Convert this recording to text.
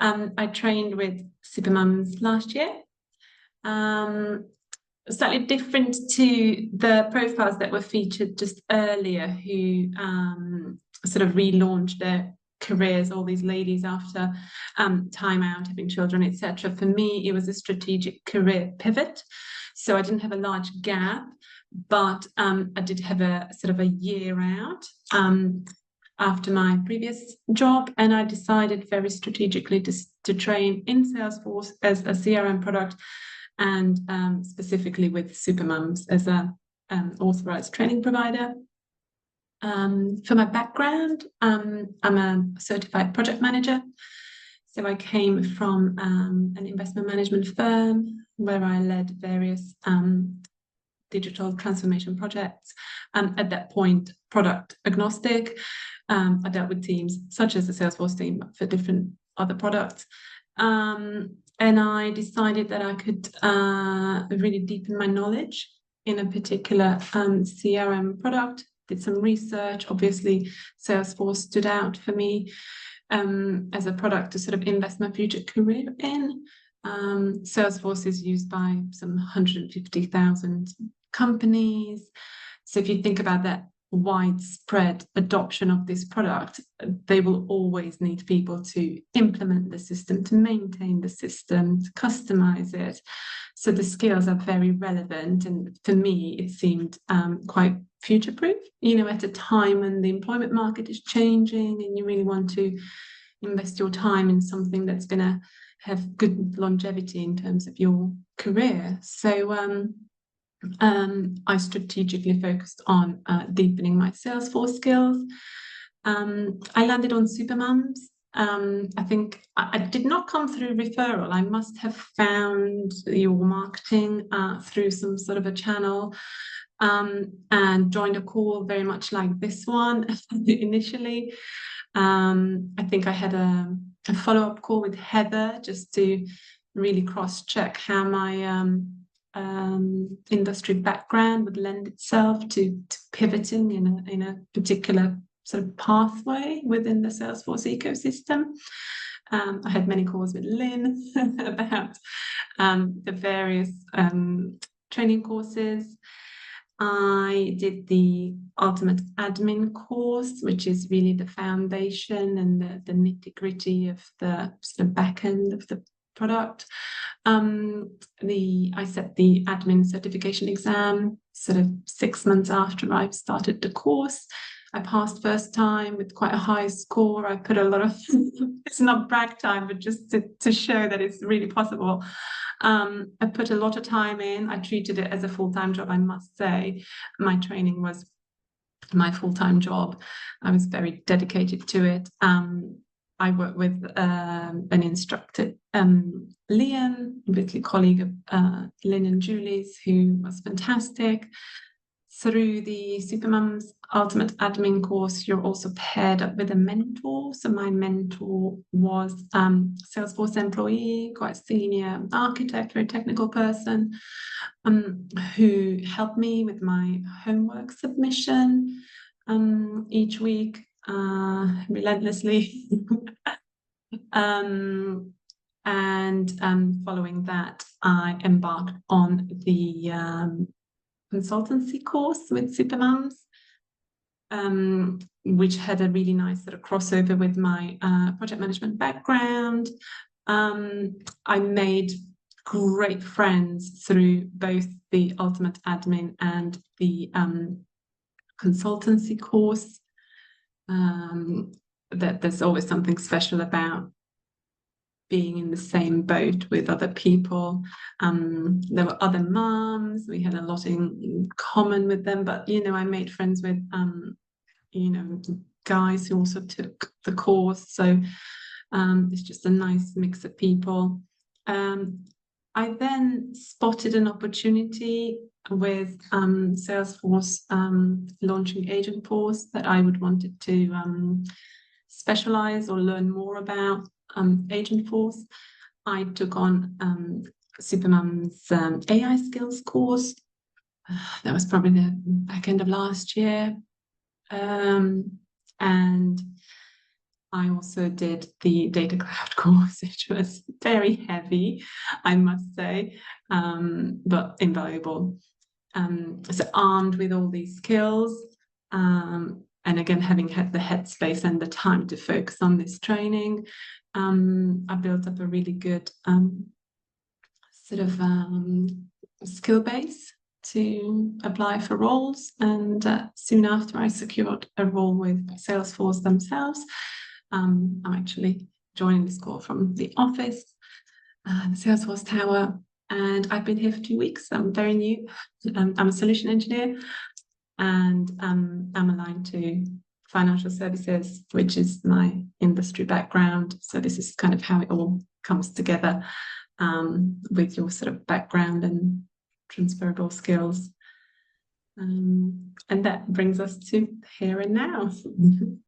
I trained with Supermums last year. Slightly different to the profiles that were featured just earlier, who sort of relaunched their careers, all these ladies after time out, having children, etc. For me, it was a strategic career pivot. So I didn't have a large gap, but I did have a sort of a year out after my previous job, and I decided very strategically to train in Salesforce as a CRM product, and specifically with Supermums as a authorized training provider. For my background, I'm a certified project manager. So I came from an investment management firm where I led various digital transformation projects. At that point, product agnostic. I dealt with teams such as the Salesforce team for different other products. And I decided that I could really deepen my knowledge in a particular CRM product. Did some research. Obviously, Salesforce stood out for me as a product to sort of invest my future career in. Salesforce is used by some 150,000 companies. So if you think about that widespread adoption of this product, they will always need people to implement the system, to maintain the system, to customize it. So the skills are very relevant. And for me, it seemed quite future-proof, at a time when the employment market is changing and you really want to invest your time in something that's going to have good longevity in terms of your career. So I strategically focused on deepening my Salesforce skills. I landed on Supermums. I think I did not come through referral. I must have found your marketing through some sort of a channel, and joined a call very much like this one initially. I think I had a follow-up call with Heather just to really cross-check how my industry background would lend itself to pivoting in a particular sort of pathway within the Salesforce ecosystem. I had many calls with Lynn about the various training courses. I did the Ultimate Admin course, which is really the foundation and the nitty-gritty of the sort of back end of the product. I set the admin certification exam sort of 6 months after I started the course. I passed first time with quite a high score. I put a lot of, it's not brag time, but just to show that it's really possible. I put a lot of time in. I treated it as a full-time job, I must say. My training was my full-time job. I was very dedicated to it. I worked with an instructor, Liam, obviously colleague of Lynn and Julie's, who was fantastic. Through the Supermums Ultimate Admin course, you're also paired up with a mentor. So my mentor was Salesforce employee, quite senior architect, very technical person, who helped me with my homework submission each week, relentlessly. And following that, I embarked on the consultancy course with Supermums, which had a really nice sort of crossover with my project management background. I made great friends through both the Ultimate Admin and the consultancy course. That there's always something special about being in the same boat with other people. There were other moms. We had a lot in common with them, but I made friends with guys who also took the course. So it's just a nice mix of people. I then spotted an opportunity with Salesforce launching Agentforce that I would wanted to specialize or learn more about. Agentforce. I took on Supermums AI skills course. That was probably the back end of last year. And I also did the data cloud course, which was very heavy, I must say, but invaluable. So armed with all these skills, and again, having had the headspace and the time to focus on this training, I built up a really good sort of skill base to apply for roles. And soon after, I secured a role with Salesforce themselves. I'm actually joining this call from the office, the Salesforce Tower, and I've been here for 2 weeks. I'm very new. I'm a solution engineer, and I'm aligned to financial services, which is my industry background. So this is kind of how it all comes together, with your sort of background and transferable skills. And that brings us to here and now.